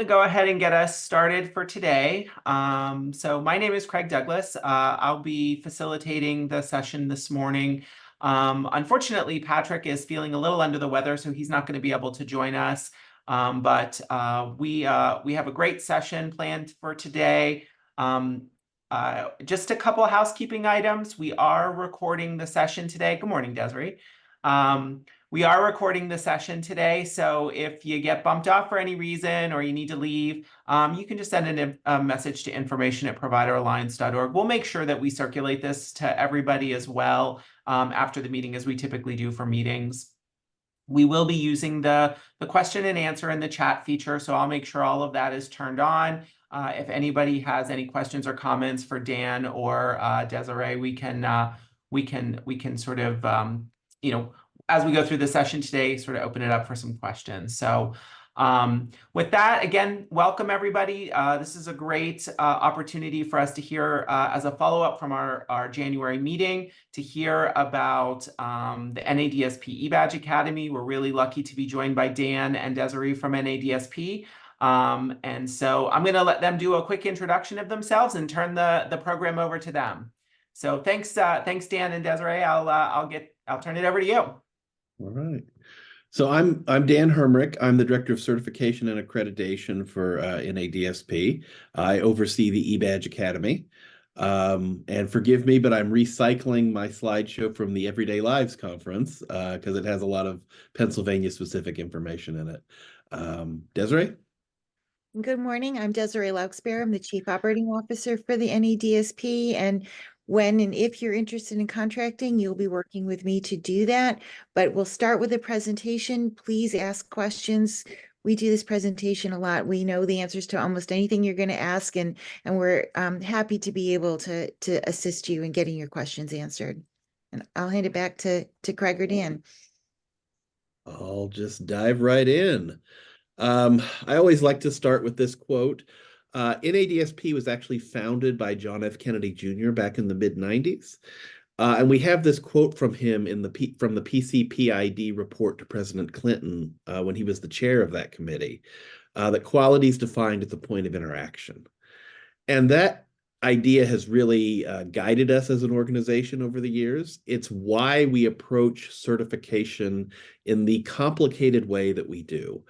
going to go ahead and get us started for today. So my name is Craig Douglas. I'll be facilitating the session this morning. Unfortunately, Patrick is feeling a little under the weather, so he's not going to be able to join us. We have a great session planned for today. Just a couple of housekeeping items. We are recording the session today. Good morning, Desiree. We are recording the session today, so if you get bumped off for any reason or you need to leave, you can just send in a message to information@provideralliance.org. We'll make sure that we circulate this to everybody as well after the meeting, as we typically do for meetings. We will be using the question and answer in the chat feature, so I'll make sure all of that is turned on. If anybody has any questions or comments for Dan or Desiree, we can sort of as we go through the session today, sort of open it up for some questions. So with that, again, welcome everybody. This is a great opportunity for us to hear as a follow-up from our January meeting to hear about the NADSP eBadge Academy. We're really lucky to be joined by Dan and Desiree from NADSP. And so I'm going to let them do a quick introduction of themselves and turn the program over to them. So thanks, Dan and Desiree. I'll turn it over to you. All right. So I'm Dan Hermrich. I'm the Director of Certification and Accreditation for NADSP. I oversee the eBadge Academy. And forgive me, but I'm recycling my slideshow from the Everyday Lives conference because it has a lot of Pennsylvania-specific information in it. Desiree? Good morning. I'm Desiree Lauxbear. I'm the Chief Operating Officer for the NADSP. And when and if you're interested in contracting, you'll be working with me to do that. But we'll start with a presentation. Please ask questions. We do this presentation a lot. We know the answers to almost anything you're going to ask, and we're happy to be able to assist you in getting your questions answered. And I'll hand it back to Craig or Dan. I'll just dive right in. I always like to start with this quote. NADSP was actually founded by John F. Kennedy Jr. back in the mid-90s. And we have this quote from him from the PCPID report to President Clinton when he was the chair of that committee, that quality is defined at the point of interaction. And that idea has really guided us as an organization over the years. It's why we approach certification in the complicated way that we do.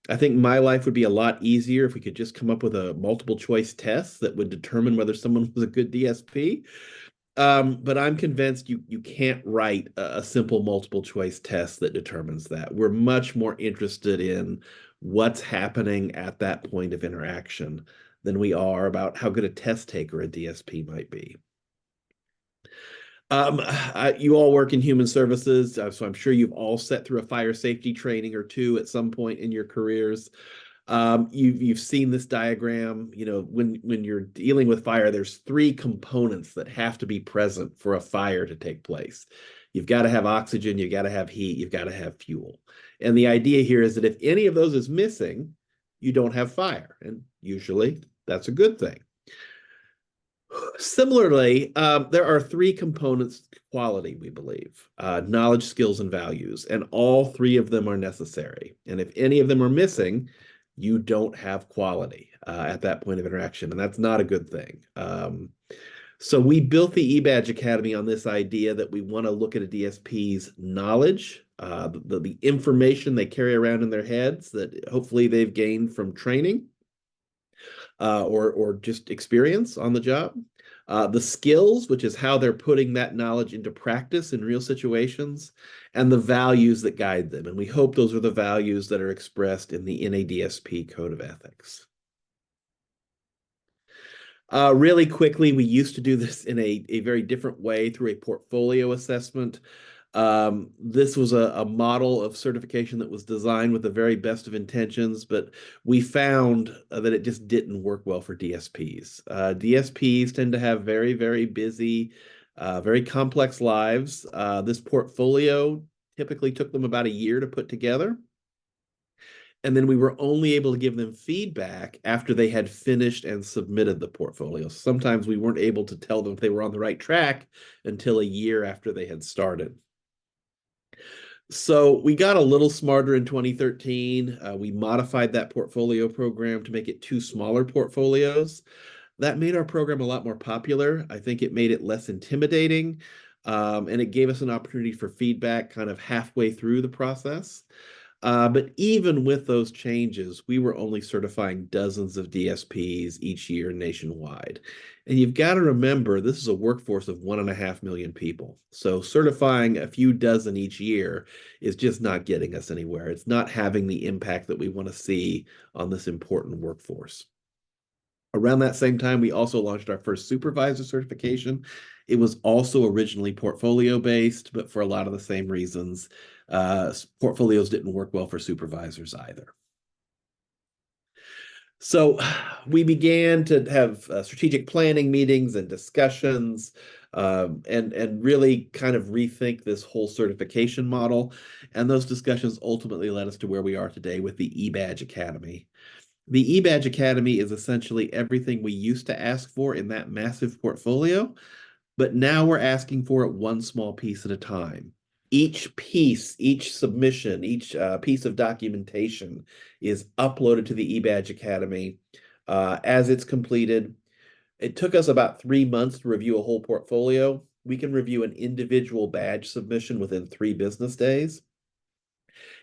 I think my life would be a lot easier if we could just come up with a multiple choice test that would determine whether someone was a good DSP. But I'm convinced you can't write a simple multiple choice test that determines that. We're much more interested in what's happening at that point of interaction than we are about how good a test taker a DSP might be. You all work in human services, so I'm sure you've all sat through a fire safety training or two at some point in your careers. You've seen this diagram. You know, when you're dealing with fire, there's three components that have to be present for a fire to take place. You've got to have oxygen, you've got to have heat, you've got to have fuel. And the idea here is that if any of those is missing, you don't have fire. And usually that's a good thing. Similarly, there are three components to quality, we believe: knowledge, skills, and values. And all three of them are necessary. And if any of them are missing, you don't have quality at that point of interaction. And that's not a good thing. So we built the eBadge Academy on this idea that we want to look at a DSP's knowledge, the information they carry around in their heads that hopefully they've gained from training, or just experience on the job. The skills, which is how they're putting that knowledge into practice in real situations, and the values that guide them. And we hope those are the values that are expressed in the NADSP Code of Ethics. Really quickly, we used to do this in a very different way through a portfolio assessment. This was a model of certification that was designed with the very best of intentions, but we found that it just didn't work well for DSPs. DSPs tend to have very, very busy, very complex lives. This portfolio typically took them about a year to put together. And then we were only able to give them feedback after they had finished and submitted the portfolio. Sometimes we weren't able to tell them if they were on the right track until a year after they had started. So we got a little smarter in 2013. We modified that portfolio program to make it two smaller portfolios. That made our program a lot more popular. I think it made it less intimidating, and it gave us an opportunity for feedback kind of halfway through the process. But even with those changes, we were only certifying dozens of DSPs each year nationwide. And you've got to remember, this is a workforce of 1.5 million people. So certifying a few dozen each year is just not getting us anywhere. It's not having the impact that we want to see on this important workforce. Around that same time, we also launched our first supervisor certification. It was also originally portfolio based, but for a lot of the same reasons, portfolios didn't work well for supervisors either. So we began to have strategic planning meetings and discussions, and really kind of rethink this whole certification model. And those discussions ultimately led us to where we are today with the eBadge Academy. The eBadge Academy is essentially everything we used to ask for in that massive portfolio, but now we're asking for it one small piece at a time. Each piece, each submission, each piece of documentation is uploaded to the eBadge Academy as it's completed. It took us about 3 months to review a whole portfolio. We can review an individual badge submission within 3 business days.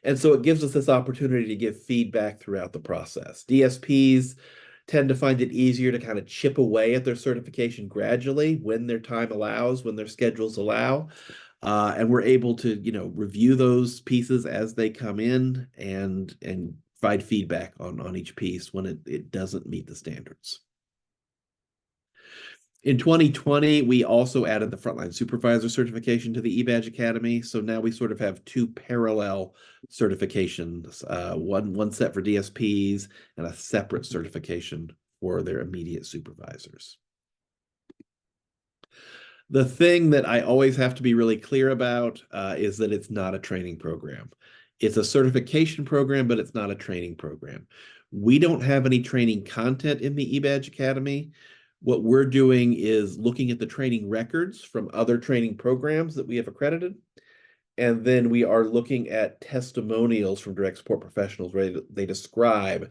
And so it gives us this opportunity to give feedback throughout the process. DSPs tend to find it easier to kind of chip away at their certification gradually when their time allows, when their schedules allow. And we're able to, review those pieces as they come in and provide feedback on each piece when it doesn't meet the standards. In 2020, we also added the frontline supervisor certification to the eBadge Academy. So now we sort of have two parallel certifications, one set for DSPs and a separate certification for their immediate supervisors. The thing that I always have to be really clear about is that it's not a training program. It's a certification program, but it's not a training program. We don't have any training content in the eBadge Academy. What we're doing is looking at the training records from other training programs that we have accredited. And then we are looking at testimonials from direct support professionals where they describe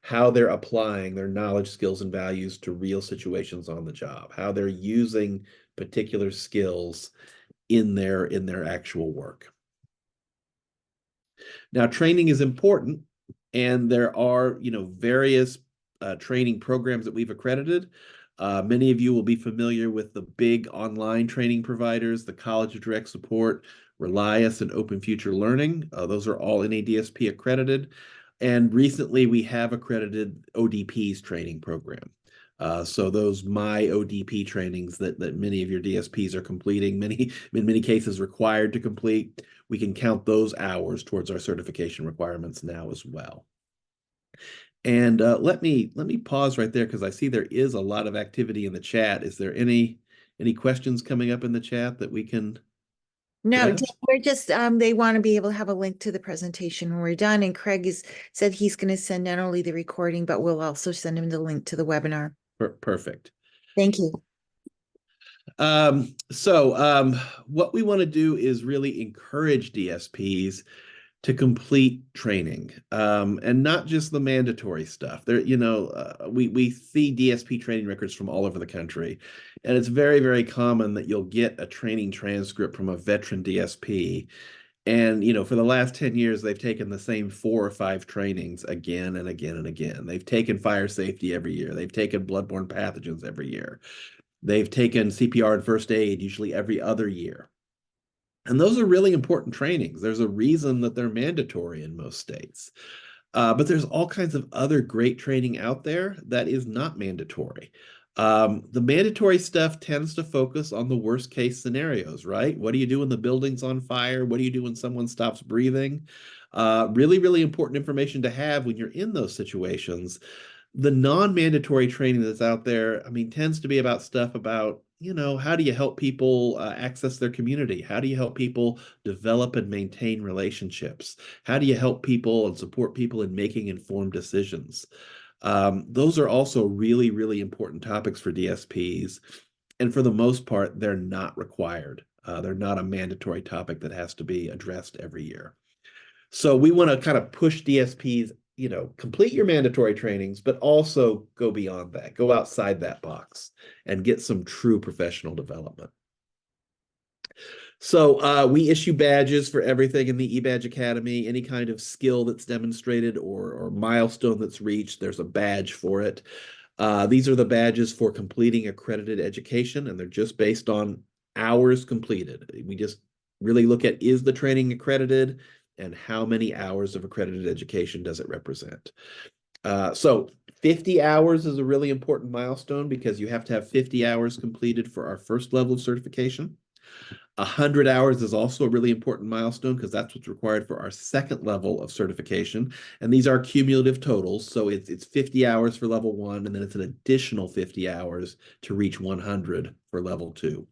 how they're applying their knowledge, skills, and values to real situations on the job, how they're using particular skills in their actual work. Now, training is important, and there are, various training programs that we've accredited. Many of you will be familiar with the big online training providers, the College of Direct Support, Relias, and Open Future Learning. Those are all NADSP accredited. And recently we have accredited ODP's training program. So those My ODP trainings that many of your DSPs are completing, in many cases required to complete, we can count those hours towards our certification requirements now as well. And let me pause right there because I see there is a lot of activity in the chat. Is there any questions coming up in the chat that we can No, address? we're just, they want to be able to have a link to the presentation when we're done. And Craig said he's going to send not only the recording, but we'll also send him the link to the webinar. Perfect. Thank you. What we want to do is really encourage DSPs to complete training, and not just the mandatory stuff. We see DSP training records from all over the country, and it's very, very common that you'll get a training transcript from a veteran DSP. And, for the last 10 years, they've taken the same 4 or 5 trainings again and again and again. They've taken fire safety every year. They've taken bloodborne pathogens every year. They've taken CPR and first aid usually every other year. And those are really important trainings. There's a reason that they're mandatory in most states. But there's all kinds of other great training out there that is not mandatory. The mandatory stuff tends to focus on the worst case scenarios, right? What do you do when the building's on fire? What do you do when someone stops breathing? Really, really important information to have when you're in those situations. The non-mandatory training that's out there, tends to be about stuff about, how do you help people access their community? How do you help people develop and maintain relationships? How do you help people and support people in making informed decisions? Those are also really, really important topics for DSPs. And for the most part, they're not required. They're not a mandatory topic that has to be addressed every year. So we want to kind of push DSPs, complete your mandatory trainings, but also go beyond that, go outside that box and get some true professional development. So we issue badges for everything in the eBadge Academy. Any kind of skill that's demonstrated or milestone that's reached, there's a badge for it. These are the badges for completing accredited education, and they're just based on hours completed. We just really look at, is the training accredited, and how many hours of accredited education does it represent? So 50 hours is a really important milestone because you have to have 50 hours completed for our first level of certification. 100 hours is also a really important milestone because that's what's required for our second level of certification. And these are cumulative totals. So it's 50 hours for level 1, and then it's an additional 50 hours to reach 100 for level 2.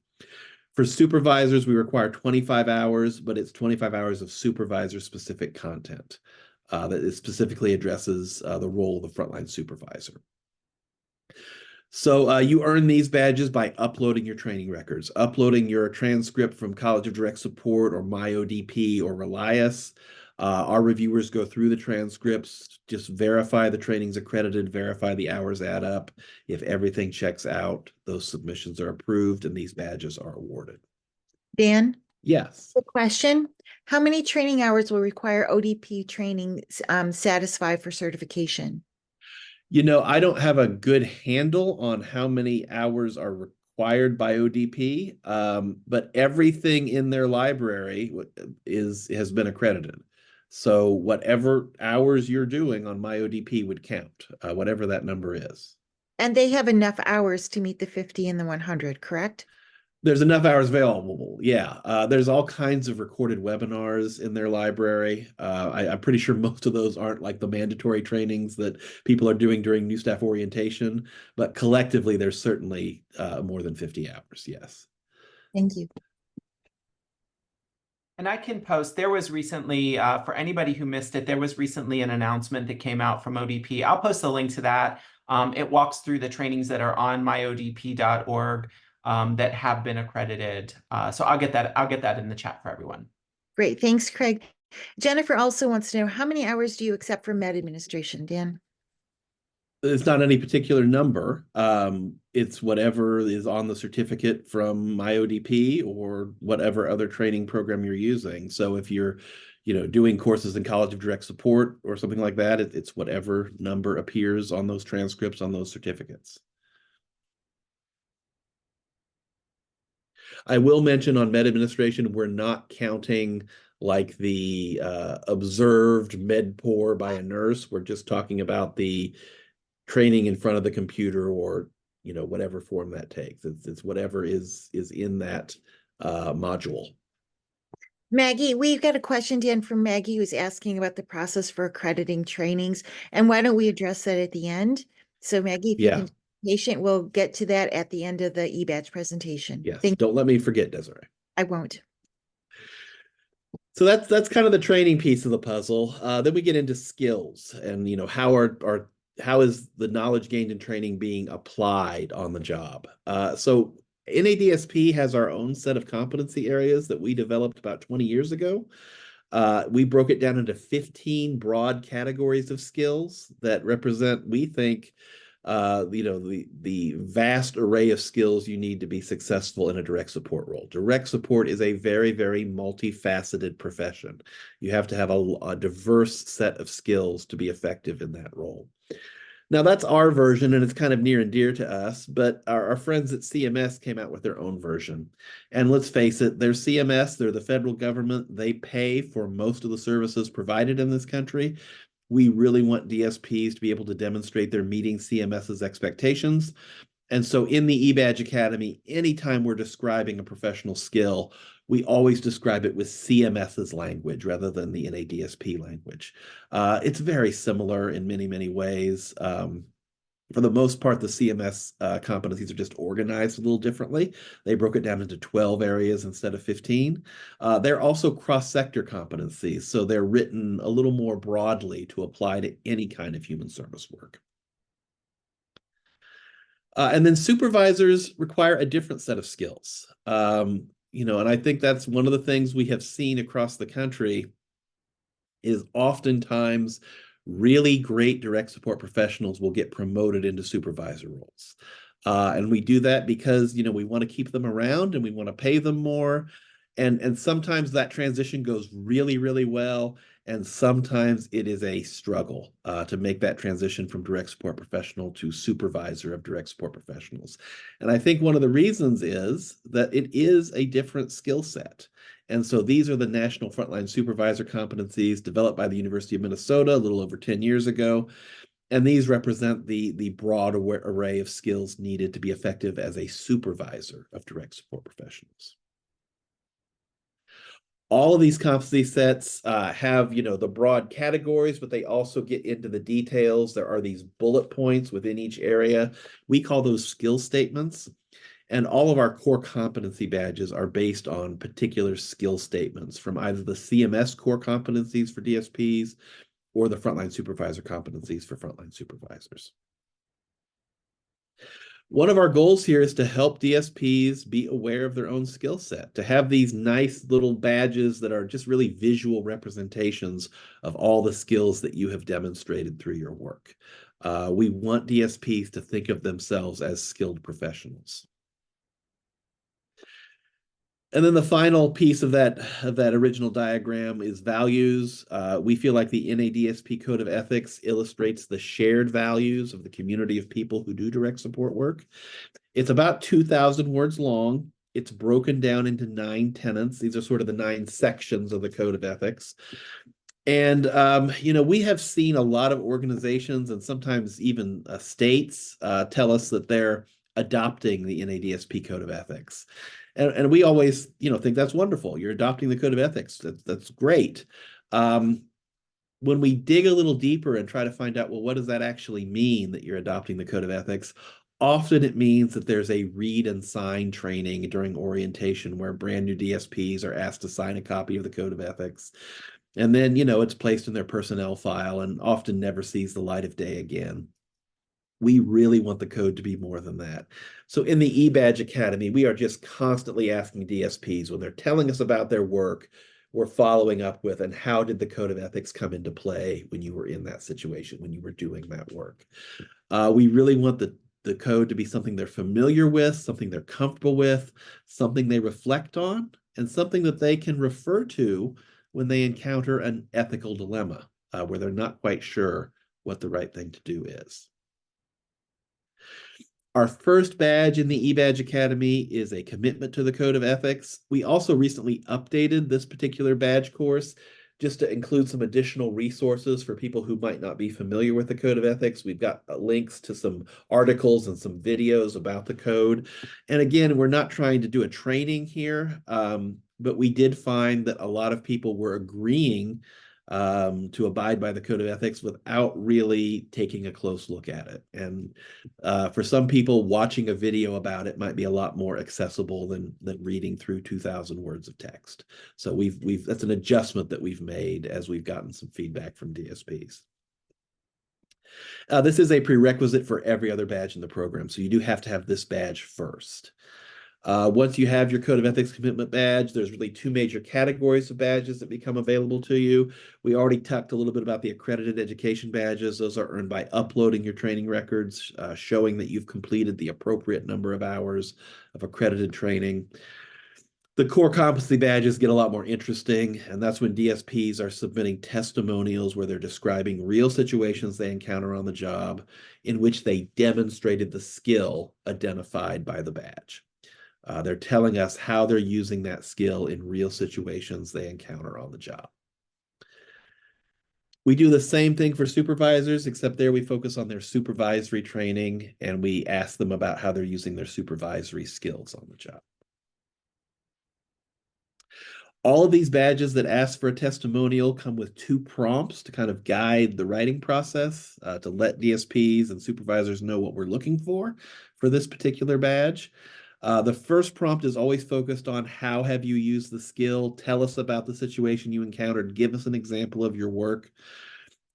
For supervisors, we require 25 hours, but it's 25 hours of supervisor-specific content that it specifically addresses the role of the frontline supervisor. So you earn these badges by uploading your training records, uploading your transcript from College of Direct Support or MyODP or Relias. Our reviewers go through the transcripts, just verify the training's accredited, verify the hours add up. If everything checks out, those submissions are approved and these badges are awarded. Dan, Yes. the question, how many training hours will require ODP training satisfy for certification? I don't have a good handle on how many hours are required by ODP, but everything in their library has been accredited. So whatever hours you're doing on MyODP would count, whatever that number is. And they have enough hours to meet the 50 and the 100, correct? There's enough hours available. Yeah. There's all kinds of recorded webinars in their library. I'm pretty sure most of those aren't like the mandatory trainings that people are doing during new staff orientation, but collectively, there's certainly more than 50 hours. Yes. Thank you. And I can post, there was recently, for anybody who missed it, there was recently an announcement that came out from ODP. I'll post a link to that. It walks through the trainings that are on myodp.org that have been accredited. So I'll get that in the chat for everyone. Great. Thanks, Craig. Jennifer also wants to know, how many hours do you accept for med administration, Dan? It's not any particular number. It's whatever is on the certificate from MyODP or whatever other training program you're using. So if you're, doing courses in College of Direct Support or something like that, it's whatever number appears on those transcripts on those certificates. I will mention on med administration, we're not counting like the observed med pour by a nurse. We're just talking about the training in front of the computer or whatever form that takes. It's whatever is in that module. Maggie, we've got a question, Dan, from Maggie, who's asking about the process for accrediting trainings. And why don't we address that at the end? So Maggie, if you can be patient, we'll get to that at the end of the eBadge presentation. Yes, don't let me forget, Desiree. I won't. So that's kind of the training piece of the puzzle. Then we get into skills and how is the knowledge gained in training being applied on the job? So NADSP has our own set of competency areas that we developed about 20 years ago. We broke it down into 15 broad categories of skills that represent, we think, the vast array of skills you need to be successful in a direct support role. Direct support is a very, very multifaceted profession. You have to have a diverse set of skills to be effective in that role. Now that's our version and it's kind of near and dear to us, but our friends at CMS came out with their own version. And let's face it, they're CMS, they're the federal government, they pay for most of the services provided in this country. We really want DSPs to be able to demonstrate they're meeting CMS's expectations. And so in the eBadge Academy, anytime we're describing a professional skill, we always describe it with CMS's language rather than the NADSP language. It's very similar in many, many ways. For the most part, the CMS competencies are just organized a little differently. They broke it down into 12 areas instead of 15. They're also cross-sector competencies, so they're written a little more broadly to apply to any kind of human service work. And then supervisors require a different set of skills. And I think that's one of the things we have seen across the country is oftentimes really great direct support professionals will get promoted into supervisor roles. And we do that because, we want to keep them around and we want to pay them more. And sometimes that transition goes really, really well. And sometimes it is a struggle to make that transition from direct support professional to supervisor of direct support professionals. And I think one of the reasons is that it is a different skill set. And so these are the National Frontline Supervisor Competencies developed by the University of Minnesota a little over 10 years ago. And these represent the broad array of skills needed to be effective as a supervisor of direct support professionals. All of these competency sets have, the broad categories, but they also get into the details. There are these bullet points within each area. We call those skill statements. And all of our core competency badges are based on particular skill statements from either the CMS core competencies for DSPs or the frontline supervisor competencies for frontline supervisors. One of our goals here is to help DSPs be aware of their own skill set, to have these nice little badges that are just really visual representations of all the skills that you have demonstrated through your work. We want DSPs to think of themselves as skilled professionals. And then the final piece of that original diagram is values. We feel like the NADSP Code of Ethics illustrates the shared values of the community of people who do direct support work. It's about 2,000 words long. It's broken down into 9 tenets. These are sort of the 9 sections of the Code of Ethics. And, we have seen a lot of organizations and sometimes even states tell us that they're adopting the NADSP Code of Ethics. And we always, think that's wonderful. You're adopting the Code of Ethics. That's great. When we dig a little deeper and try to find out, well, what does that actually mean that you're adopting the Code of Ethics? Often it means that there's a read and sign training during orientation where brand new DSPs are asked to sign a copy of the Code of Ethics. And then, it's placed in their personnel file and often never sees the light of day again. We really want the code to be more than that. So in the eBadge Academy, we are just constantly asking DSPs when they're telling us about their work, we're following up with, and how did the Code of Ethics come into play when you were in that situation, when you were doing that work? We really want the code to be something they're familiar with, something they're comfortable with, something they reflect on, and something that they can refer to when they encounter an ethical dilemma, where they're not quite sure what the right thing to do is. Our first badge in the eBadge Academy is a commitment to the Code of Ethics. We also recently updated this particular badge course just to include some additional resources for people who might not be familiar with the Code of Ethics. We've got links to some articles and some videos about the code. And again, we're not trying to do a training here, but we did find that a lot of people were agreeing to abide by the Code of Ethics without really taking a close look at it. And for some people, watching a video about it might be a lot more accessible than reading through 2,000 words of text. So that's an adjustment that we've made as we've gotten some feedback from DSPs. This is a prerequisite for every other badge in the program, so you do have to have this badge first. Once you have your Code of Ethics commitment badge, there's really 2 major categories of badges that become available to you. We already talked a little bit about the accredited education badges. Those are earned by uploading your training records, showing that you've completed the appropriate number of hours of accredited training. The core competency badges get a lot more interesting, and that's when DSPs are submitting testimonials where they're describing real situations they encounter on the job in which they demonstrated the skill identified by the badge. They're telling us how they're using that skill in real situations they encounter on the job. We do the same thing for supervisors, except there we focus on their supervisory training and we ask them about how they're using their supervisory skills on the job. All of these badges that ask for a testimonial come with 2 prompts to kind of guide the writing process, to let DSPs and supervisors know what we're looking for this particular badge. The first prompt is always focused on how have you used the skill? Tell us about the situation you encountered. Give us an example of your work.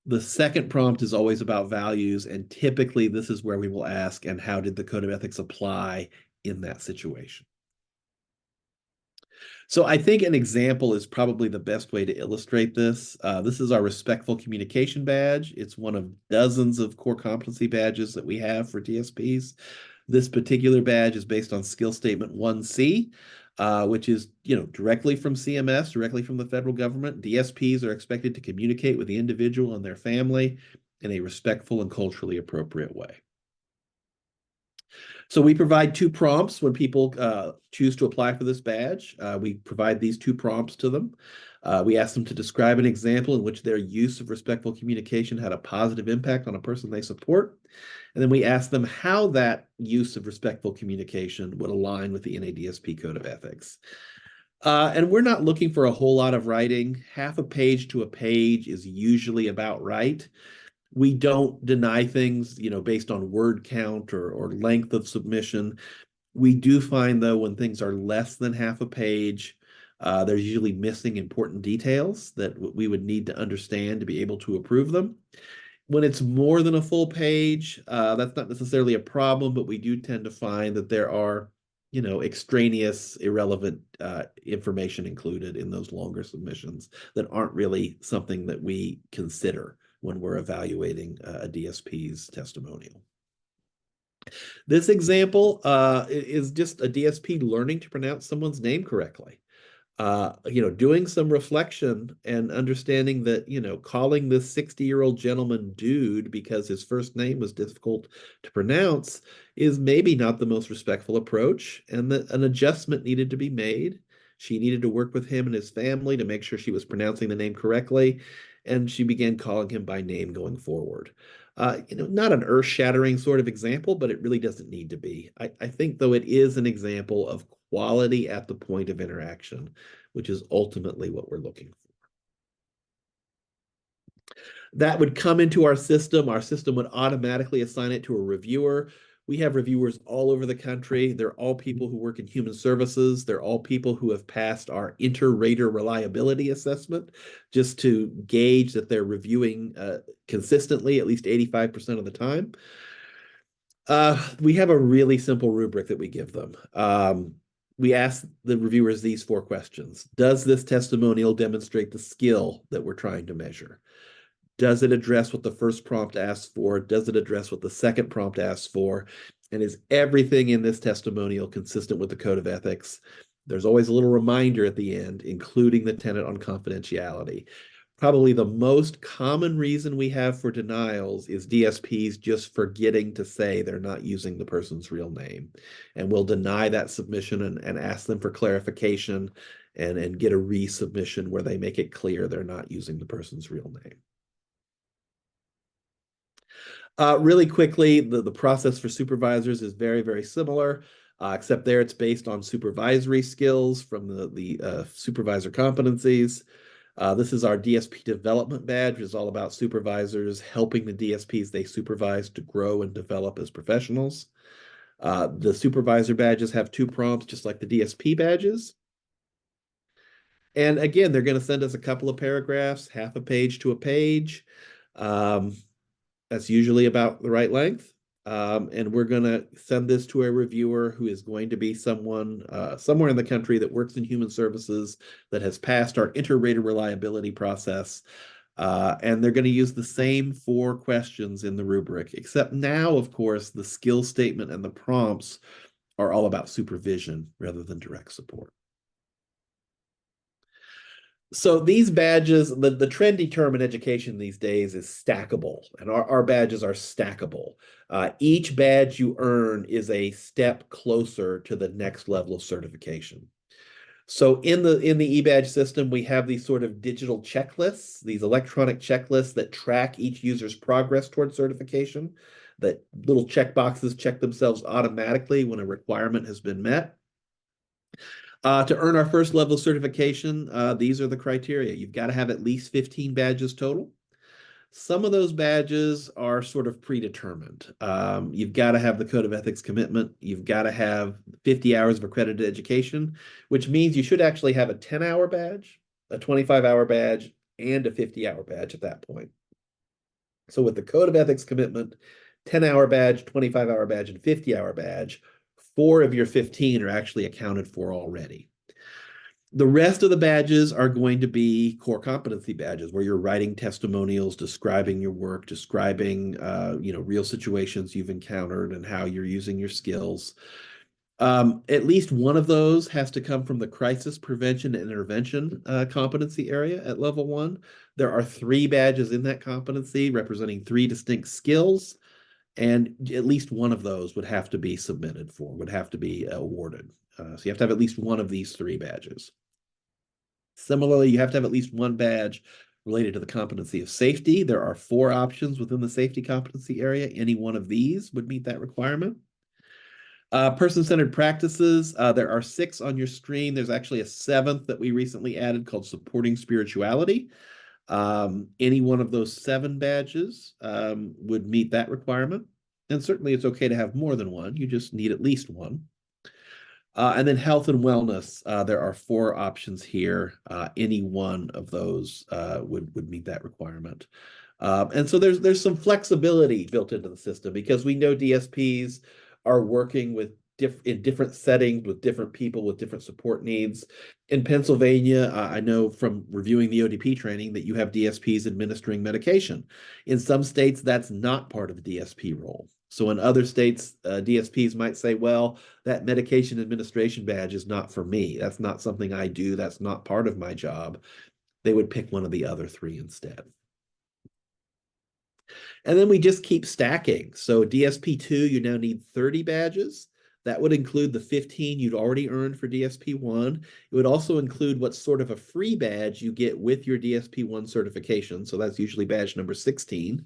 The second prompt is always about values, and typically this is where we will ask, and how did the Code of Ethics apply in that situation? So I think an example is probably the best way to illustrate this. This is our respectful communication badge. It's one of dozens of core competency badges that we have for DSPs. This particular badge is based on skill statement 1C, which is, directly from CMS, directly from the federal government. DSPs are expected to communicate with the individual and their family in a respectful and culturally appropriate way. So we provide two prompts when people choose to apply for this badge. We provide these two prompts to them. We ask them to describe an example in which their use of respectful communication had a positive impact on a person they support. And then we ask them how that use of respectful communication would align with the NADSP Code of Ethics. And we're not looking for a whole lot of writing. Half a page to a page is usually about right. We don't deny things, based on word count or length of submission. We do find, though, when things are less than half a page, there's usually missing important details that we would need to understand to be able to approve them. When it's more than a full page, that's not necessarily a problem, but we do tend to find that there are, extraneous, irrelevant information included in those longer submissions that aren't really something that we consider when we're evaluating a DSP's testimonial. This example is just a DSP learning to pronounce someone's name correctly. Doing some reflection and understanding that, calling this 60-year-old gentleman dude because his first name was difficult to pronounce is maybe not the most respectful approach, and that an adjustment needed to be made. She needed to work with him and his family to make sure she was pronouncing the name correctly, and she began calling him by name going forward. Not an earth-shattering sort of example, but it really doesn't need to be. I think, though, it is an example of quality at the point of interaction, which is ultimately what we're looking for. That would come into our system. Our system would automatically assign it to a reviewer. We have reviewers all over the country. They're all people who work in human services. They're all people who have passed our inter-rater reliability assessment, just to gauge that they're reviewing consistently at least 85% of the time. We have a really simple rubric that we give them. We ask the reviewers these 4 questions. Does this testimonial demonstrate the skill that we're trying to measure? Does it address what the first prompt asks for? Does it address what the second prompt asks for? And is everything in this testimonial consistent with the Code of Ethics? There's always a little reminder at the end, including the tenet on confidentiality. Probably the most common reason we have for denials is DSPs just forgetting to say they're not using the person's real name. And we'll deny that submission and ask them for clarification and get a resubmission where they make it clear they're not using the person's real name. Really quickly, the process for supervisors is very, very similar, except there it's based on supervisory skills from the supervisor competencies. This is our DSP development badge, which is all about supervisors helping the DSPs they supervise to grow and develop as professionals. The supervisor badges have 2 prompts, just like the DSP badges. And again, they're going to send us a couple of paragraphs, half a page to a page. That's usually about the right length. And we're going to send this to a reviewer who is going to be someone somewhere in the country that works in human services, that has passed our inter-rater reliability process. And they're going to use the same 4 questions in the rubric, except now, of course, the skill statement and the prompts are all about supervision rather than direct support. So these badges, the trendy term in education these days is stackable, and our badges are stackable. Each badge you earn is a step closer to the next level of certification. So in the eBadge system, we have these sort of digital checklists, these electronic checklists that track each user's progress toward certification. That little checkboxes check themselves automatically when a requirement has been met. To earn our first level certification, these are the criteria. You've got to have at least 15 badges total. Some of those badges are sort of predetermined. You've got to have the Code of Ethics commitment. You've got to have 50 hours of accredited education, which means you should actually have a 10-hour badge, a 25-hour badge, and a 50-hour badge at that point. So with the Code of Ethics commitment, 10-hour badge, 25-hour badge, and 50-hour badge, 4 of your 15 are actually accounted for already. The rest of the badges are going to be core competency badges where you're writing testimonials, describing your work, describing real situations you've encountered and how you're using your skills. At least one of those has to come from the crisis prevention and intervention competency area at level 1. There are 3 badges in that competency representing 3 distinct skills, and at least one of those would have to be submitted for, would have to be awarded. So you have to have at least one of these 3 badges. Similarly, you have to have at least one badge related to the competency of safety. There are 4 options within the safety competency area. Any one of these would meet that requirement. Person-centered practices, there are 6 on your screen. There's actually a 7th that we recently added called supporting spirituality. Any one of those 7 badges would meet that requirement. And certainly it's okay to have more than one. You just need at least one. And then health and wellness, there are 4 options here. Any one of those would meet that requirement. And so there's some flexibility built into the system because we know DSPs are working with in different settings with different people with different support needs. In Pennsylvania, I know from reviewing the ODP training that you have DSPs administering medication. In some states, that's not part of a DSP role. So in other states, DSPs might say, well, that medication administration badge is not for me. That's not something I do. That's not part of my job. They would pick one of the other 3 instead. And then we just keep stacking. So DSP2, you now need 30 badges. That would include the 15 you'd already earned for DSP1. It would also include what's sort of a free badge you get with your DSP1 certification. So that's usually badge number 16.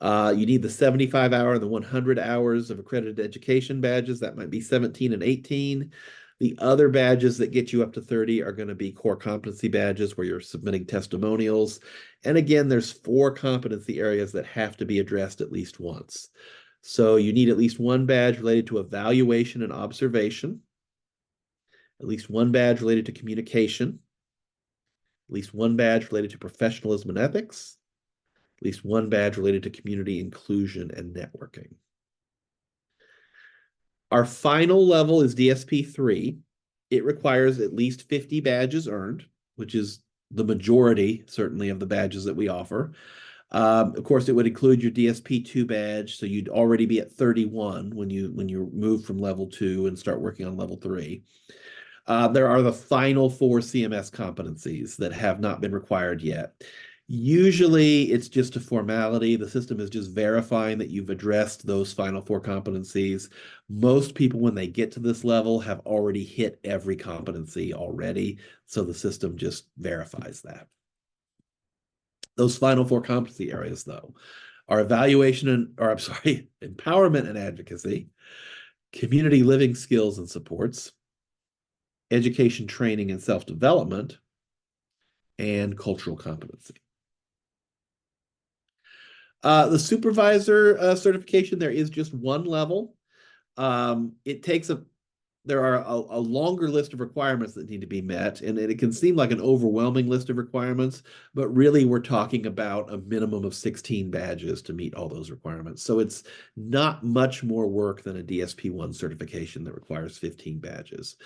You need the 75-hour and the 100 hours of accredited education badges. That might be 17 and 18. The other badges that get you up to 30 are going to be core competency badges where you're submitting testimonials. And again, there's 4 competency areas that have to be addressed at least once. So you need at least one badge related to evaluation and observation, at least one badge related to communication, at least one badge related to professionalism and ethics, at least one badge related to community inclusion and networking. Our final level is DSP3. It requires at least 50 badges earned, which is the majority, certainly, of the badges that we offer. Of course, it would include your DSP2 badge, so you'd already be at 31 when you move from level 2 and start working on level 3. There are the final 4 CMS competencies that have not been required yet. Usually, it's just a formality. The system is just verifying that you've addressed those final 4 competencies. Most people, when they get to this level, have already hit every competency already, so the system just verifies that. Those final 4 competency areas, though, are empowerment and advocacy, community living skills and supports, education, training, and self-development, and cultural competency. The supervisor certification, there is just one level. There are a longer list of requirements that need to be met, and it can seem like an overwhelming list of requirements, but really we're talking about a minimum of 16 badges to meet all those requirements. So it's not much more work than a DSP1 certification that requires 15 badges.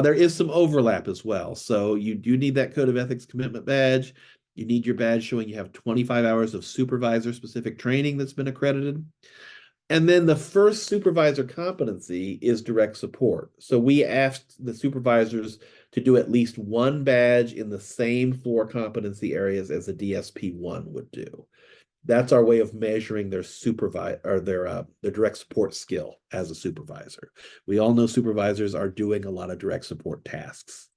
There is some overlap as well. So you do need that Code of Ethics commitment badge. You need your badge showing you have 25 hours of supervisor-specific training that's been accredited. And then the first supervisor competency is direct support. So we asked the supervisors to do at least one badge in the same 4 competency areas as a DSP1 would do. That's our way of measuring their their direct support skill as a supervisor. We all know supervisors are doing a lot of direct support tasks.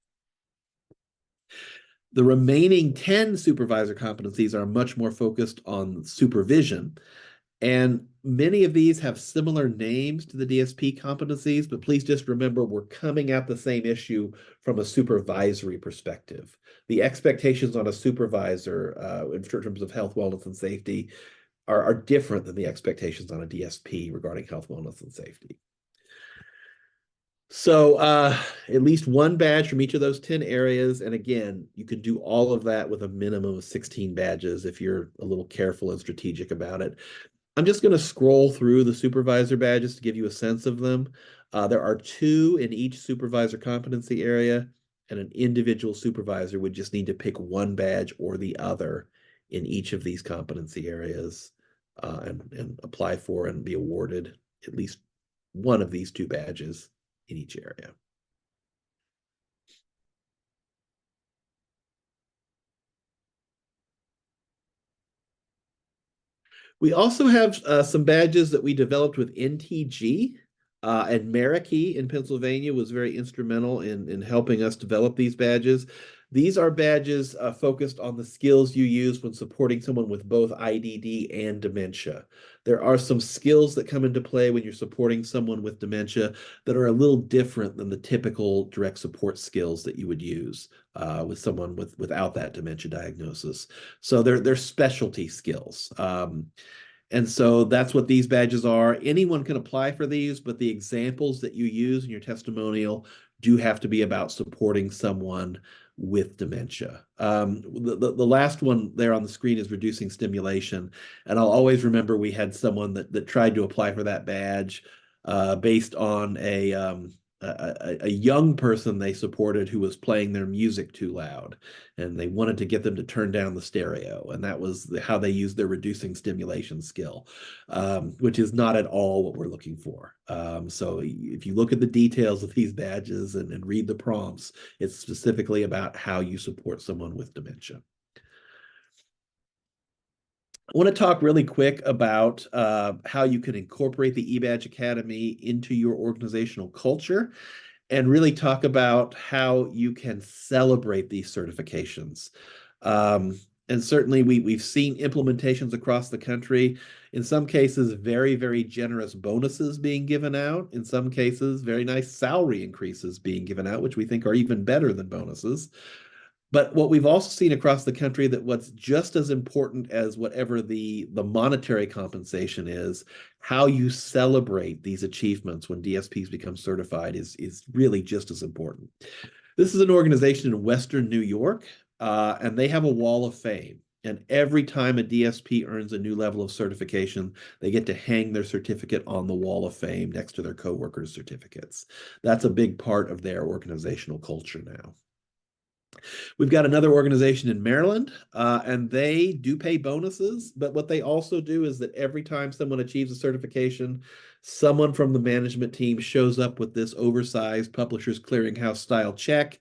The remaining 10 supervisor competencies are much more focused on supervision. And many of these have similar names to the DSP competencies, but please just remember we're coming at the same issue from a supervisory perspective. The expectations on a supervisor in terms of health, wellness, and safety are different than the expectations on a DSP regarding health, wellness, and safety. So at least one badge from each of those 10 areas. And again, you can do all of that with a minimum of 16 badges if you're a little careful and strategic about it. I'm just going to scroll through the supervisor badges to give you a sense of them. There are 2 in each supervisor competency area. and an individual supervisor would just need to pick one badge or the other in each of these competency areas, and apply for and be awarded at least one of these two badges in each area. We also have some badges that we developed with NTG, and Marikey in Pennsylvania was very instrumental in helping us develop these badges. These are badges focused on the skills you use when supporting someone with both IDD and dementia. There are some skills that come into play when you're supporting someone with dementia that are a little different than the typical direct support skills that you would use with someone without that dementia diagnosis. So they're specialty skills. And so that's what these badges are. Anyone can apply for these, but the examples that you use in your testimonial do have to be about supporting someone with dementia. The last one there on the screen is reducing stimulation. And I'll always remember we had someone that tried to apply for that badge based on a young person they supported who was playing their music too loud, and they wanted to get them to turn down the stereo, and that was how they used their reducing stimulation skill, which is not at all what we're looking for. So if you look at the details of these badges and read the prompts, it's specifically about how you support someone with dementia. I want to talk really quick about how you can incorporate the eBadge Academy into your organizational culture, and really talk about how you can celebrate these certifications. And certainly we've seen implementations across the country. In some cases, very, very generous bonuses being given out. In some cases, very nice salary increases being given out, which we think are even better than bonuses. But what we've also seen across the country, that what's just as important as whatever the monetary compensation is, how you celebrate these achievements when DSPs become certified is really just as important. This is an organization in Western New York, and they have a wall of fame. And every time a DSP earns a new level of certification, they get to hang their certificate on the wall of fame next to their coworkers' certificates. That's a big part of their organizational culture now. We've got another organization in Maryland, and they do pay bonuses, but what they also do is that every time someone achieves a certification, someone from the management team shows up with this oversized Publishers Clearinghouse style check.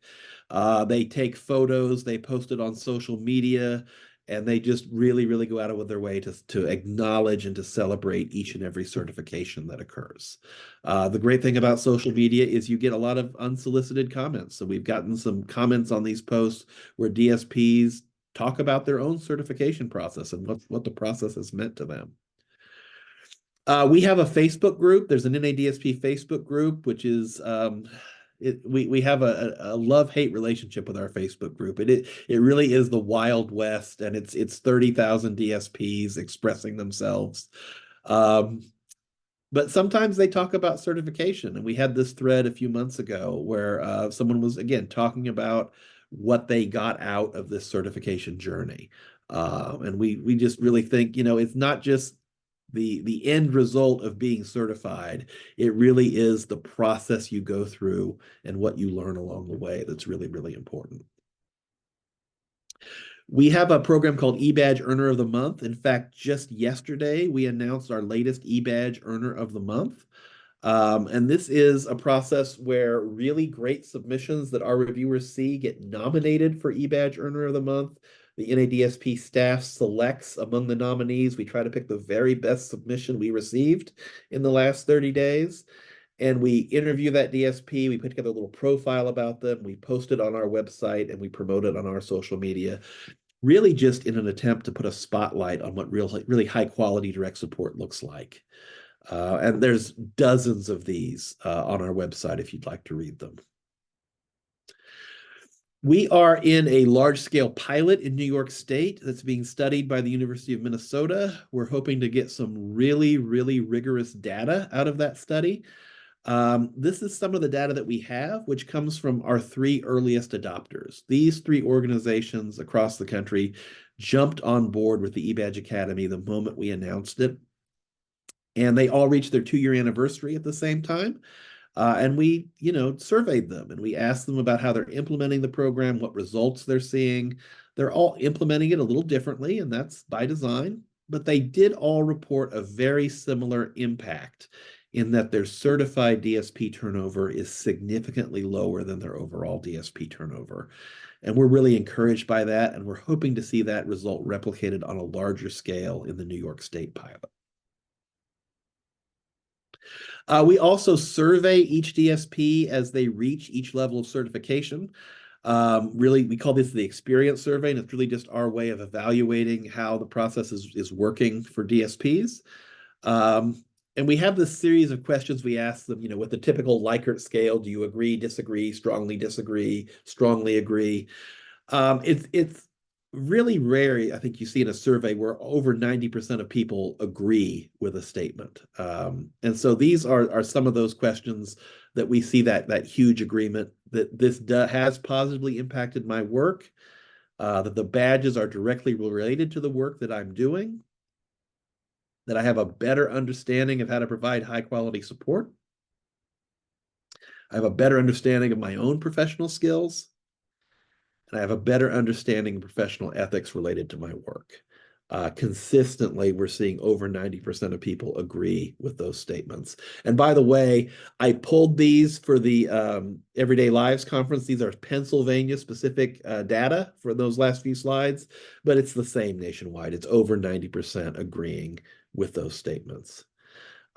They take photos, they post it on social media, and they just really, really go out of their way to acknowledge and to celebrate each and every certification that occurs. The great thing about social media is you get a lot of unsolicited comments. So we've gotten some comments on these posts where DSPs talk about their own certification process and what the process has meant to them. We have a Facebook group. There's an NADSP Facebook group, which is we have a love-hate relationship with our Facebook group. It really is the Wild West, and it's 30,000 DSPs expressing themselves. But sometimes they talk about certification, and we had this thread a few months ago where someone was, again, talking about what they got out of this certification journey. And we just really think, it's not just the end result of being certified. It really is the process you go through and what you learn along the way that's really, really important. We have a program called eBadge Earner of the Month. In fact, just yesterday, we announced our latest eBadge Earner of the Month. And this is a process where really great submissions that our reviewers see get nominated for eBadge Earner of the Month. The NADSP staff selects among the nominees. We try to pick the very best submission we received in the last 30 days. And we interview that DSP. We put together a little profile about them. We post it on our website and we promote it on our social media, really just in an attempt to put a spotlight on what really high quality direct support looks like. And there's dozens of these on our website if you'd like to read them. We are in a large-scale pilot in New York State that's being studied by the University of Minnesota. We're hoping to get some really, really rigorous data out of that study. This is some of the data that we have, which comes from our 3 earliest adopters. These 3 organizations across the country jumped on board with the eBadge Academy the moment we announced it. And they all reached their 2-year anniversary at the same time. And we, surveyed them and we asked them about how they're implementing the program, what results they're seeing. They're all implementing it a little differently, and that's by design, but they did all report a very similar impact in that their certified DSP turnover is significantly lower than their overall DSP turnover. And we're really encouraged by that, and we're hoping to see that result replicated on a larger scale in the New York State pilot. We also survey each DSP as they reach each level of certification. Really, we call this the experience survey, and it's really just our way of evaluating how the process is working for DSPs. And we have this series of questions we ask them, with the typical Likert scale. Do you agree, disagree, strongly agree? It's really rare, I think you see in a survey where over 90% of people agree with a statement. And so these are some of those questions that we see that huge agreement that this has positively impacted my work, that the badges are directly related to the work that I'm doing, that I have a better understanding of how to provide high quality support. I have a better understanding of my own professional skills, and I have a better understanding of professional ethics related to my work. Consistently, we're seeing over 90% of people agree with those statements. And by the way, I pulled these for the Everyday Lives conference. These are Pennsylvania specific data for those last few slides, but it's the same nationwide. It's over 90% agreeing with those statements.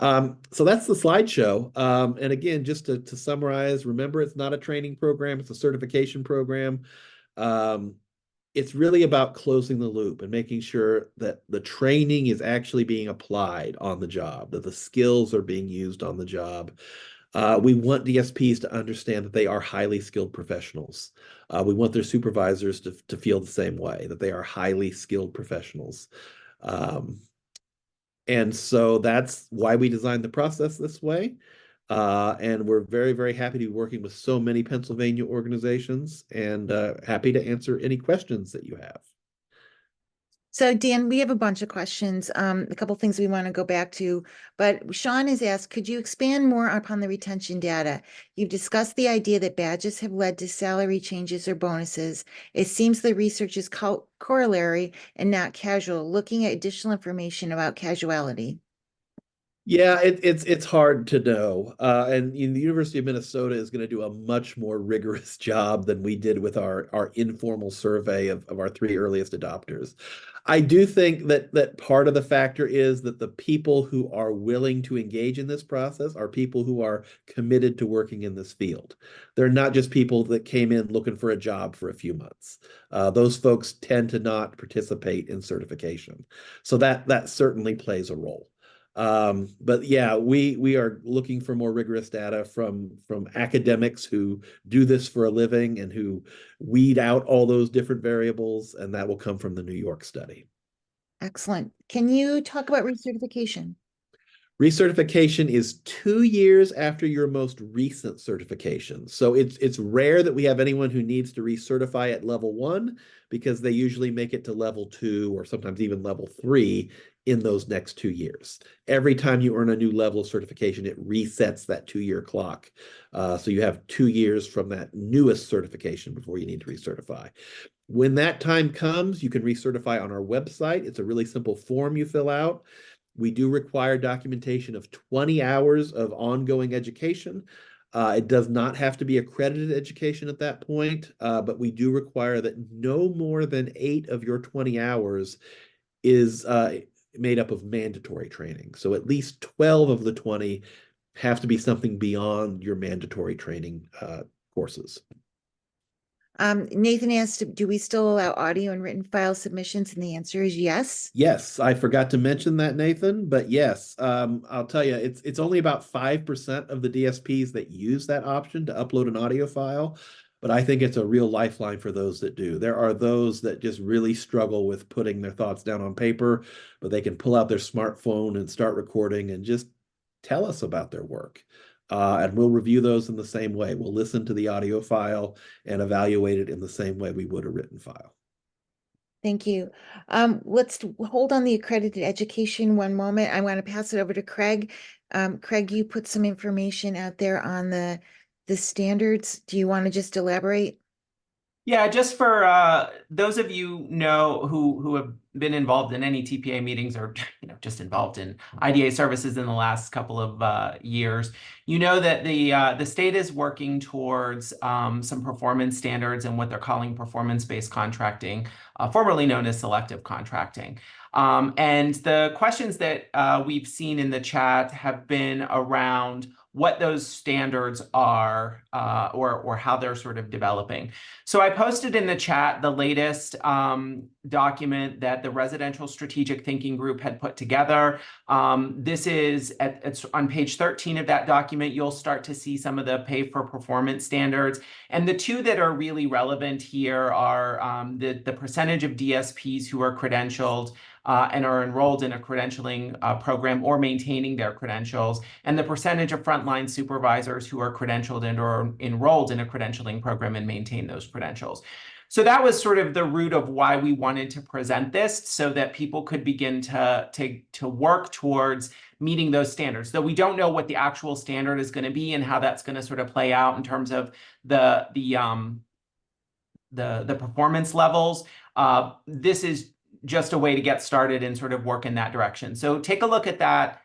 So that's the slideshow. And again, just to summarize, remember, it's not a training program, it's a certification program. It's really about closing the loop and making sure that the training is actually being applied on the job, that the skills are being used on the job. We want DSPs to understand that they are highly skilled professionals. We want their supervisors to feel the same way, that they are highly skilled professionals. And so that's why we designed the process this way. And we're very, very happy to be working with so many Pennsylvania organizations, and happy to answer any questions that you have. So Dan, we have a bunch of questions, a couple things we want to go back to, but Sean has asked, could you expand more upon the retention data? You've discussed the idea that badges have led to salary changes or bonuses. It seems the research is corollary and not casual, looking at additional information about casuality. Yeah, it's hard to know. And the University of Minnesota is going to do a much more rigorous job than we did with our informal survey of our 3 earliest adopters. I do think that part of the factor is that the people who are willing to engage in this process are people who are committed to working in this field. They're not just people that came in looking for a job for a few months. Those folks tend to not participate in certification. So that certainly plays a role. But yeah, we are looking for more rigorous data from academics who do this for a living and who weed out all those different variables, and that will come from the New York study. Excellent. Can you talk about recertification? Recertification is 2 years after your most recent certification. So it's rare that we have anyone who needs to recertify at level 1, because they usually make it to level 2 or sometimes even level 3 in those next 2 years. Every time you earn a new level of certification, it resets that 2-year clock. So you have 2 years from that newest certification before you need to recertify. When that time comes, you can recertify on our website. It's a really simple form you fill out. We do require documentation of 20 hours of ongoing education. It does not have to be accredited education at that point, but we do require that no more than 8 of your 20 hours is made up of mandatory training. So at least 12 of the 20 have to be something beyond your mandatory training courses. Nathan asked, do we still allow audio and written file submissions? And the answer is yes. Yes, I forgot to mention that, Nathan, but yes, I'll tell you, it's only about 5% of the DSPs that use that option to upload an audio file, but I think it's a real lifeline for those that do. There are those that just really struggle with putting their thoughts down on paper, but they can pull out their smartphone and start recording and just tell us about their work. And we'll review those in the same way. We'll listen to the audio file and evaluate it in the same way we would a written file. Thank you. Let's hold on the accredited education one moment. I want to pass it over to Craig. Craig, you put some information out there on the standards. Do you want to just elaborate? Yeah, just for those of you know who have been involved in any TPA meetings or just involved in IDA services in the last couple of years, you know that the state is working towards some performance standards and what they're calling performance-based contracting, formerly known as selective contracting. And the questions that we've seen in the chat have been around what those standards are or how they're sort of developing. So I posted in the chat the latest document that the Residential Strategic Thinking Group had put together. This is it's on page 13 of that document. You'll start to see some of the pay for performance standards. And the two that are really relevant here are the percentage of DSPs who are credentialed and are enrolled in a credentialing program or maintaining their credentials, and the percentage of frontline supervisors who are credentialed and or enrolled in a credentialing program and maintain those credentials. So that was sort of the root of why we wanted to present this, so that people could begin to work towards meeting those standards. Though we don't know what the actual standard is going to be and how that's going to sort of play out in terms of the performance levels. This is just a way to get started and sort of work in that direction. So take a look at that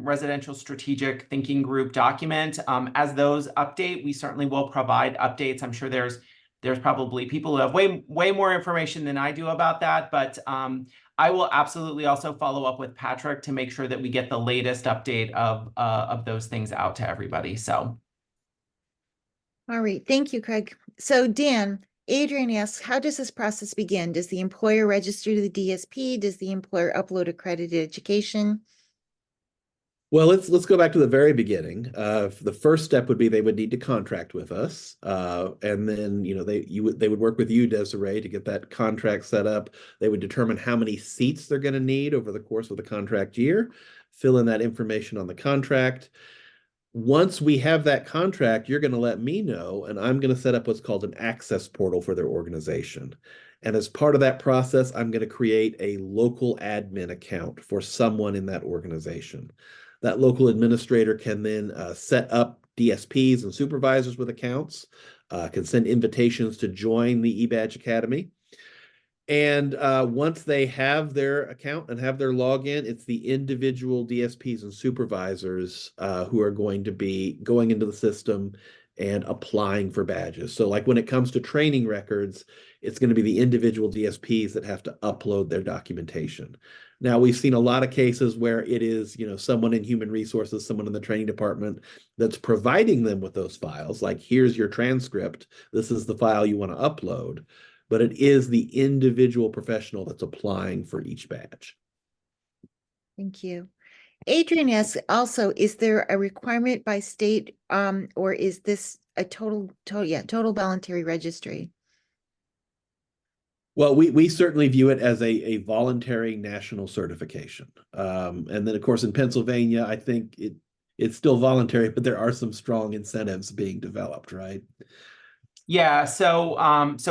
Residential Strategic Thinking Group document. As those update, we certainly will provide updates. I'm sure there's probably people who have way more information than I do about that, but I will absolutely also follow up with Patrick to make sure that we get the latest update of those things out to everybody. So. All right, thank you, Craig. So Dan, Adrian asks, how does this process begin? Does the employer register to the DSP? Does the employer upload accredited education? Well, let's go back to the very beginning. The first step would be they would need to contract with us, and then they would work with you, Desiree, to get that contract set up. They would determine how many seats they're going to need over the course of the contract year, fill in that information on the contract. Once we have that contract, you're going to let me know, and I'm going to set up what's called an access portal for their organization. And as part of that process, I'm going to create a local admin account for someone in that organization. That local administrator can then set up DSPs and supervisors with accounts, can send invitations to join the eBadge Academy. And once they have their account and have their login, it's the individual DSPs and supervisors who are going to be going into the system and applying for badges. So like when it comes to training records, it's going to be the individual DSPs that have to upload their documentation. Now, we've seen a lot of cases where it is, someone in human resources, someone in the training department that's providing them with those files. Like, here's your transcript. This is the file you want to upload. But it is the individual professional that's applying for each badge. Thank you. Adrian asks also, is there a requirement by state or is this a total voluntary registry? Well, we certainly view it as a voluntary national certification. And then, of course, in Pennsylvania, I think it's still voluntary, but there are some strong incentives being developed, right? Yeah, so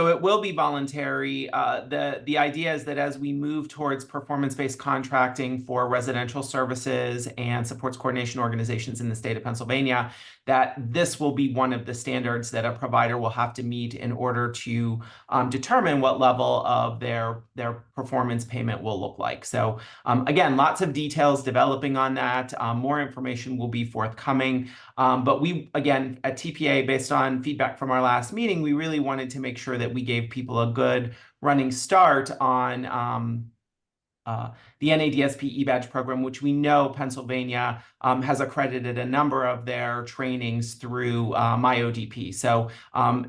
it will be voluntary. The idea is that as we move towards performance-based contracting for residential services and supports coordination organizations in the state of Pennsylvania, that this will be one of the standards that a provider will have to meet in order to determine what level of their performance payment will look like. So again, lots of details developing on that. More information will be forthcoming. But we, again, at TPA, based on feedback from our last meeting, we really wanted to make sure that we gave people a good running start on the NADSP eBadge program, which we know Pennsylvania has accredited a number of their trainings through MyODP. So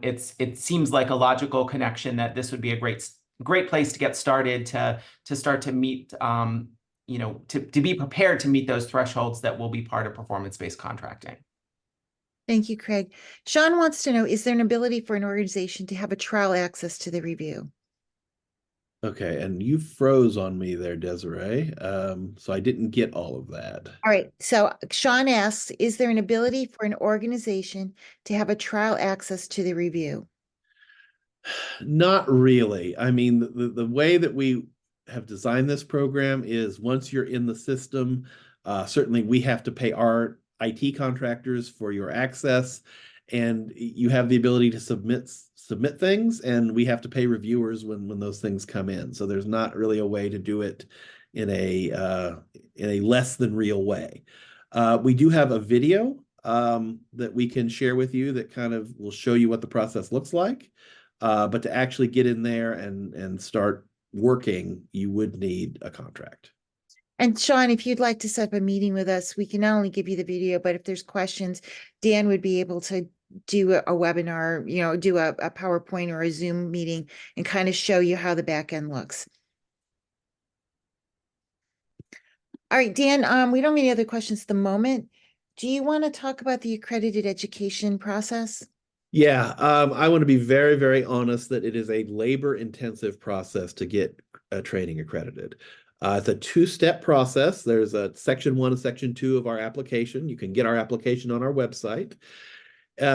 it seems like a logical connection that this would be a great place to get started to start to meet to be prepared to meet those thresholds that will be part of performance-based contracting. Thank you, Craig. Sean wants to know, is there an ability for an organization to have a trial access to the review? Okay, and you froze on me there, Desiree. So I didn't get all of that. All right, so Sean asks, is there an ability for an organization to have a trial access to the review? Not really. I mean, the way that we have designed this program is once you're in the system, certainly we have to pay our IT contractors for your access, and you have the ability to submit things, and we have to pay reviewers when those things come in. So there's not really a way to do it in a less than real way. We do have a video that we can share with you that kind of will show you what the process looks like. But to actually get in there and start working, you would need a contract. And Sean, if you'd like to set up a meeting with us, we can not only give you the video, but if there's questions, Dan would be able to do a webinar, do a PowerPoint or a Zoom meeting and kind of show you how the back end looks. All right, Dan, we don't have any other questions at the moment. Do you want to talk about the accredited education process? Yeah, I want to be very, very honest that it is a labor-intensive process to get training accredited. It's a two-step process. There's a section 1 and section 2 of our application. You can get our application on our website.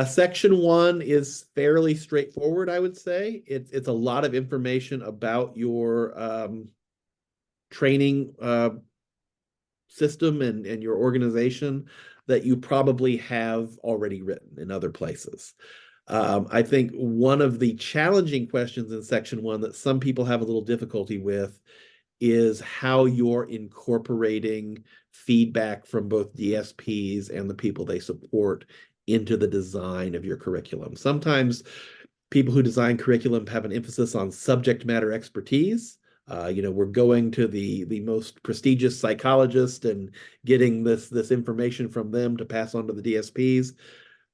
Section 1 is fairly straightforward, I would say. It's a lot of information about your training system and your organization that you probably have already written in other places. I think one of the challenging questions in section 1 that some people have a little difficulty with is how you're incorporating feedback from both DSPs and the people they support into the design of your curriculum. Sometimes people who design curriculum have an emphasis on subject matter expertise. We're going to the most prestigious psychologist and getting this information from them to pass on to the DSPs.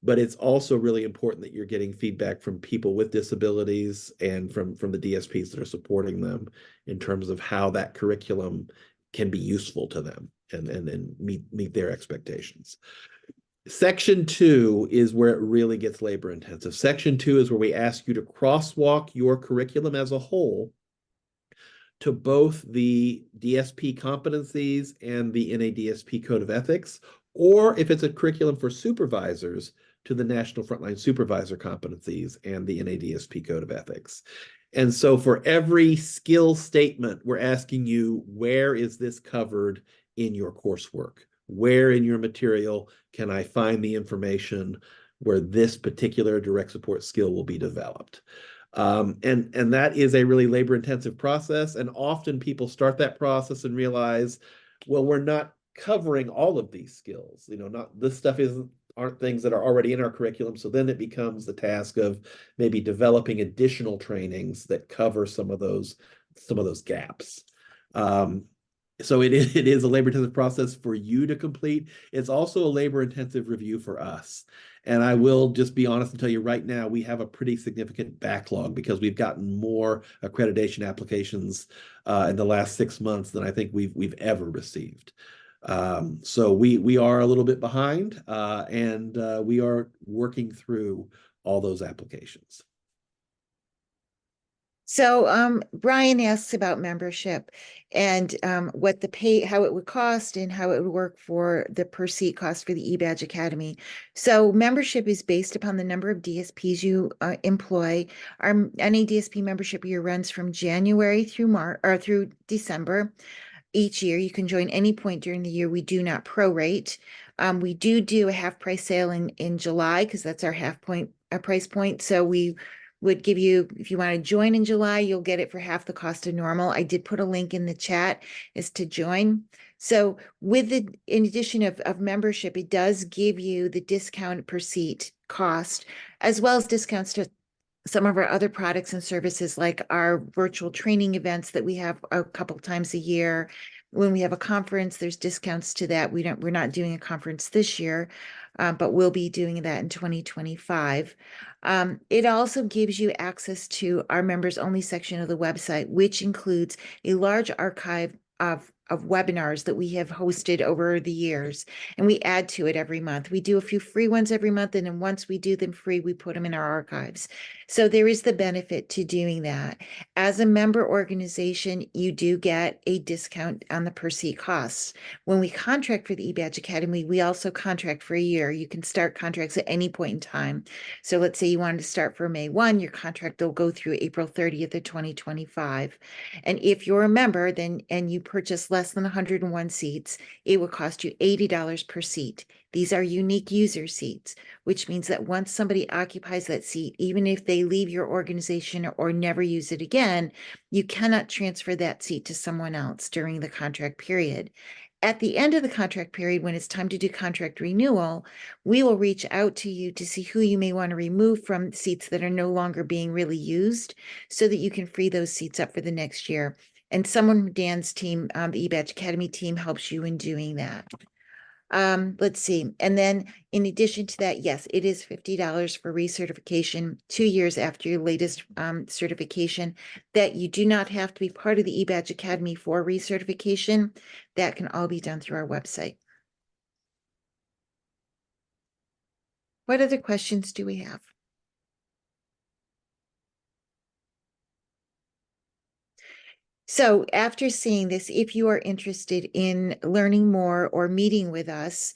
But it's also really important that you're getting feedback from people with disabilities and from the DSPs that are supporting them in terms of how that curriculum can be useful to them and meet their expectations. Section 2 is where it really gets labor intensive. Section 2 is where we ask you to crosswalk your curriculum as a whole to both the DSP competencies and the NADSP Code of Ethics, or if it's a curriculum for supervisors, to the National Frontline Supervisor competencies and the NADSP Code of Ethics. And so for every skill statement, we're asking you, where is this covered in your coursework? Where in your material can I find the information where this particular direct support skill will be developed? And that is a really labor-intensive process. And often people start that process and realize, well, we're not covering all of these skills. Not this stuff aren't things that are already in our curriculum. So then it becomes the task of maybe developing additional trainings that cover some of those gaps. So it is a labor-intensive process for you to complete. It's also a labor-intensive review for us. And I will just be honest and tell you right now, we have a pretty significant backlog because we've gotten more accreditation applications in the last 6 months than I think we've ever received. So we are a little bit behind, and we are working through all those applications. So Brian asks about membership and what how it would cost and how it would work for the per seat cost for the eBadge Academy. So membership is based upon the number of DSPs you employ. Our NADSP membership year runs from January through March or through December. Each year, you can join any point during the year. We do not prorate. We do a half price sale in July because that's our price point. So we would give you, if you want to join in July, you'll get it for half the cost of normal. I did put a link in the chat as to join. So in addition of membership, it does give you the discount per seat cost, as well as discounts to some of our other products and services, like our virtual training events that we have a couple times a year. When we have a conference, there's discounts to that. We're not doing a conference this year, but we'll be doing that in 2025. It also gives you access to our members only section of the website, which includes a large archive of webinars that we have hosted over the years, and we add to it every month. We do a few free ones every month, and then once we do them free, we put them in our archives. So there is the benefit to doing that. As a member organization, you do get a discount on the per seat costs. When we contract for the eBadge Academy, we also contract for a year. You can start contracts at any point in time. So let's say you wanted to start for May 1, your contract will go through April 30th of 2025. And if you're a member, then and you purchase less than 101 seats, it will cost you $80 per seat. These are unique user seats, which means that once somebody occupies that seat, even if they leave your organization or never use it again, you cannot transfer that seat to someone else during the contract period. At the end of the contract period, when it's time to do contract renewal, we will reach out to you to see who you may want to remove from seats that are no longer being really used so that you can free those seats up for the next year. And someone from Dan's team, the eBadge Academy team, helps you in doing that. Let's see. And then in addition to that, yes, it is $50 for recertification 2 years after your latest certification. That you do not have to be part of the eBadge Academy for recertification. That can all be done through our website. What other questions do we have? So after seeing this, if you are interested in learning more or meeting with us,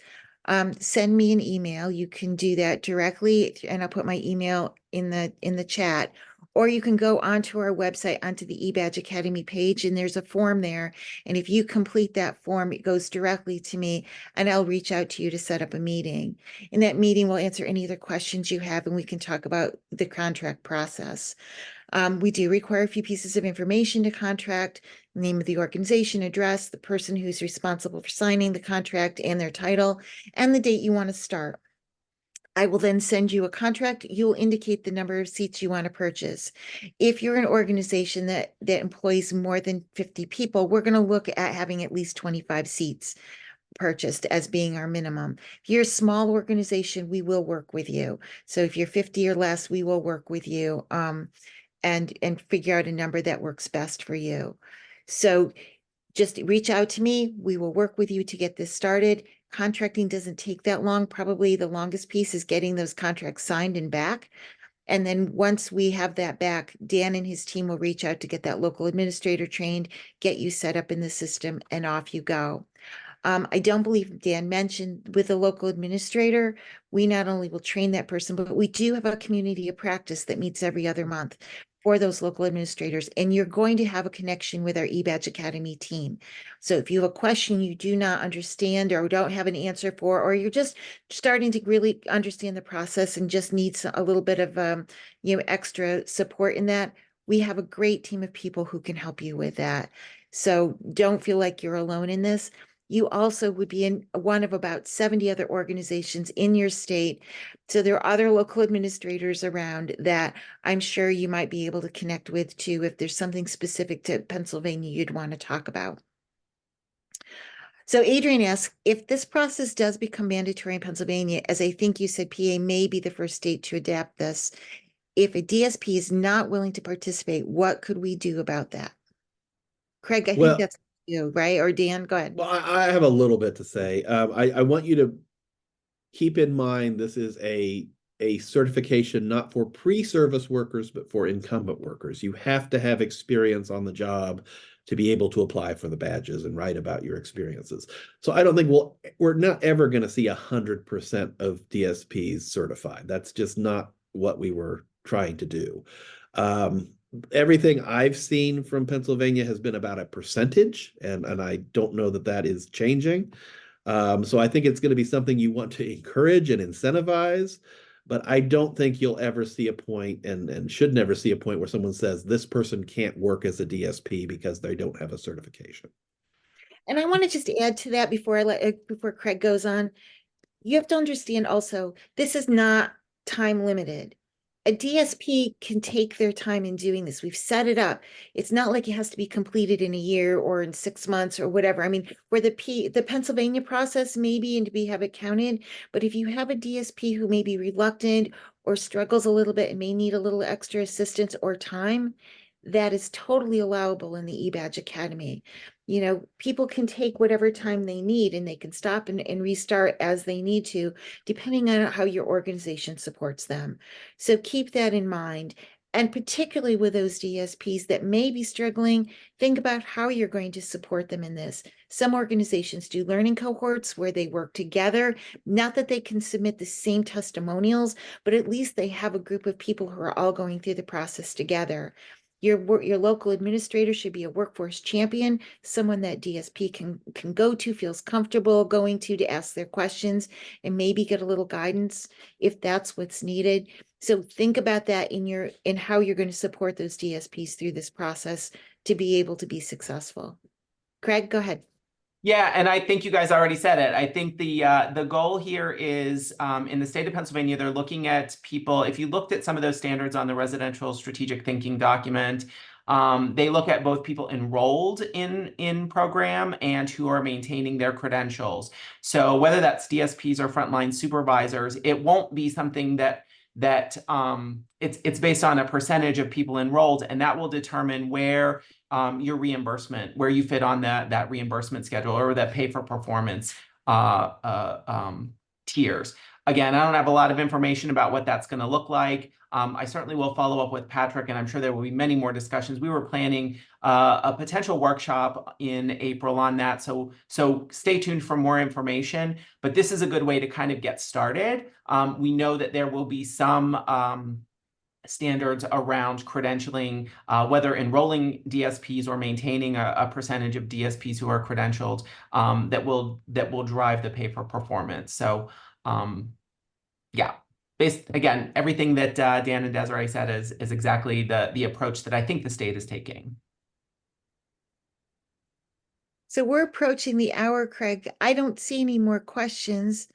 send me an email. You can do that directly, and I'll put my email in the chat. Or you can go onto our website, onto the eBadge Academy page, and there's a form there. And if you complete that form, it goes directly to me, and I'll reach out to you to set up a meeting. In that meeting, we'll answer any other questions you have, and we can talk about the contract process. We do require a few pieces of information to contract: name of the organization, address, the person who's responsible for signing the contract, and their title, and the date you want to start. I will then send you a contract. You'll indicate the number of seats you want to purchase. If you're an organization that employs more than 50 people, we're going to look at having at least 25 seats purchased as being our minimum. If you're a small organization, we will work with you. So if you're 50 or less, we will work with you. And figure out a number that works best for you. So just reach out to me. We will work with you to get this started. Contracting doesn't take that long. Probably the longest piece is getting those contracts signed and back. And then once we have that back, Dan and his team will reach out to get that local administrator trained, get you set up in the system, and off you go. I don't believe Dan mentioned, with a local administrator, we not only will train that person, but we do have a community of practice that meets every other month for those local administrators. And you're going to have a connection with our eBadge Academy team. So if you have a question you do not understand or don't have an answer for, or you're just starting to really understand the process and just need a little bit of extra support in that, we have a great team of people who can help you with that. So don't feel like you're alone in this. You also would be in one of about 70 other organizations in your state. So there are other local administrators around that I'm sure you might be able to connect with too, if there's something specific to Pennsylvania you'd want to talk about. So Adrian asks, if this process does become mandatory in Pennsylvania, as I think you said, PA may be the first state to adapt this. If a DSP is not willing to participate, what could we do about that? Craig, I think that's you, right? Or Dan, go ahead. Well, I have a little bit to say. I want you to keep in mind this is a certification not for pre-service workers, but for incumbent workers. You have to have experience on the job to be able to apply for the badges and write about your experiences. So I don't think we're not ever going to see 100% of DSPs certified. That's just not what we were trying to do. Everything I've seen from Pennsylvania has been about a percentage, and I don't know that that is changing. So I think it's going to be something you want to encourage and incentivize, but I don't think you'll ever see a point, and should never see a point, where someone says this person can't work as a DSP because they don't have a certification. And I want to just add to that before before Craig goes on. You have to understand also, this is not time limited. A DSP can take their time in doing this. We've set it up. It's not like it has to be completed in a year or in 6 months or whatever. I mean, where the Pennsylvania process maybe and to be have it counted, but if you have a DSP who may be reluctant or struggles a little bit and may need a little extra assistance or time, that is totally allowable in the eBadge Academy. You know, people can take whatever time they need and they can stop and restart as they need to, depending on how your organization supports them. So keep that in mind. And particularly with those DSPs that may be struggling, think about how you're going to support them in this. Some organizations do learning cohorts where they work together. Not that they can submit the same testimonials, but at least they have a group of people who are all going through the process together. Your local administrator should be a workforce champion, someone that DSP can go to, feels comfortable going to ask their questions and maybe get a little guidance if that's what's needed. So think about that in how you're going to support those DSPs through this process to be able to be successful. Craig, go ahead. Yeah, and I think you guys already said it. I think the goal here is in the state of Pennsylvania, they're looking at people. If you looked at some of those standards on the residential strategic thinking document, they look at both people enrolled in program and who are maintaining their credentials. So whether that's DSPs or frontline supervisors, it won't be something that it's based on a percentage of people enrolled, and that will determine where your reimbursement, where you fit on that reimbursement schedule or that pay for performance tiers. Again, I don't have a lot of information about what that's going to look like. I certainly will follow up with Patrick, and I'm sure there will be many more discussions. We were planning a potential workshop in April on that, so stay tuned for more information. But this is a good way to kind of get started. We know that there will be some standards around credentialing, whether enrolling DSPs or maintaining a percentage of DSPs who are credentialed, that will drive the pay for performance. So yeah, again, everything that Dan and Desiree said is exactly the approach that I think the state is taking. So we're approaching the hour, Craig. I don't see any more questions.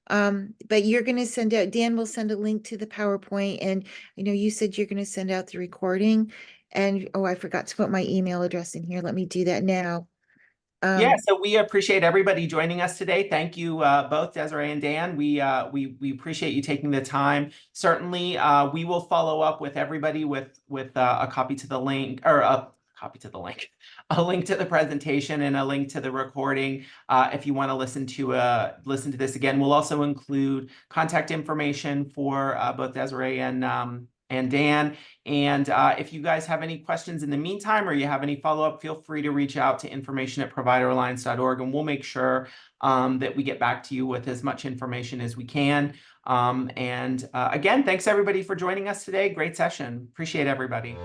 But you're going to send out, Dan will send a link to the PowerPoint, and I know you said you're going to send out the recording. And I forgot to put my email address in here. Let me do that now. Yeah, so we appreciate everybody joining us today. Thank you both, Desiree and Dan. We appreciate you taking the time. Certainly, we will follow up with everybody with a copy to the link, or a copy to the link, a link to the presentation and a link to the recording. If you want to listen to this again, we'll also include contact information for both Desiree and Dan. And if you guys have any questions in the meantime, or you have any follow-up, feel free to reach out to information@provideralliance.org, and we'll make sure that we get back to you with as much information as we can. Again, thanks everybody for joining us today. Great session. Appreciate everybody.